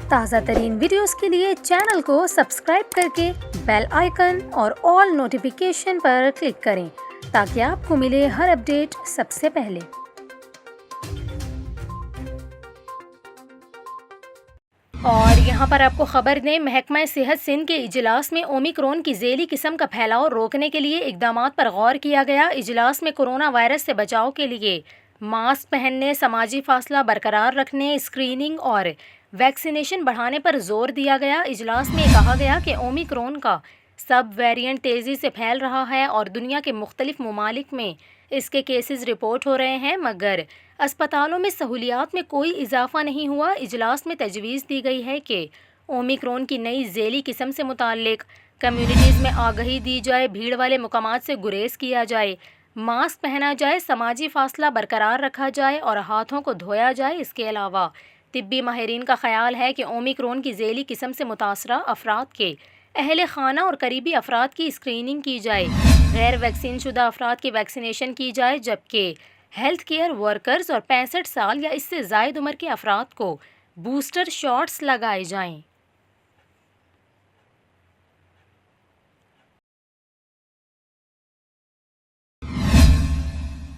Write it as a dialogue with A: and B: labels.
A: تازہ ترین ویڈیوز کے لیے چینل کو سبسکرائب کر کے بیل آئیکن اور آل نوٹیفیکیشن پر کلک کریں تاکہ آپ کو ملے ہر اپڈیٹ سب سے پہلے۔ اور یہاں پر آپ کو خبر دیں، محکمہ صحت سندھ کے اجلاس میں اومیکرون کی ذیلی قسم کا پھیلاؤ روکنے کے لیے اقدامات پر غور کیا گیا۔ اجلاس میں کورونا وائرس سے بچاؤ کے لیے ماسک پہننے، سماجی فاصلہ برقرار رکھنے، اسکریننگ اور ویکسینیشن بڑھانے پر زور دیا گیا۔ اجلاس میں کہا گیا کہ اومیکرون کا سب ویریئنٹ تیزی سے پھیل رہا ہے اور دنیا کے مختلف ممالک میں اس کے کیسز رپورٹ ہو رہے ہیں، مگر اسپتالوں میں سہولیات میں کوئی اضافہ نہیں ہوا۔ اجلاس میں تجویز دی گئی ہے کہ اومیکرون کی نئی ذیلی قسم سے متعلق کمیونٹیز میں آگہی دی جائے، بھیڑ والے مقامات سے گریز کیا جائے، ماسک پہنا جائے، سماجی فاصلہ برقرار رکھا جائے اور ہاتھوں کو دھویا جائے۔ اس کے علاوہ طبی ماہرین کا خیال ہے کہ اومیکرون کی ذیلی قسم سے متاثرہ افراد کے اہل خانہ اور قریبی افراد کی اسکریننگ کی جائے، غیر ویکسین شدہ افراد کی ویکسینیشن کی جائے، جبکہ ہیلتھ کیئر ورکرز اور 65 سال یا اس سے زائد عمر کے افراد کو بوسٹر شاٹس لگائے جائیں۔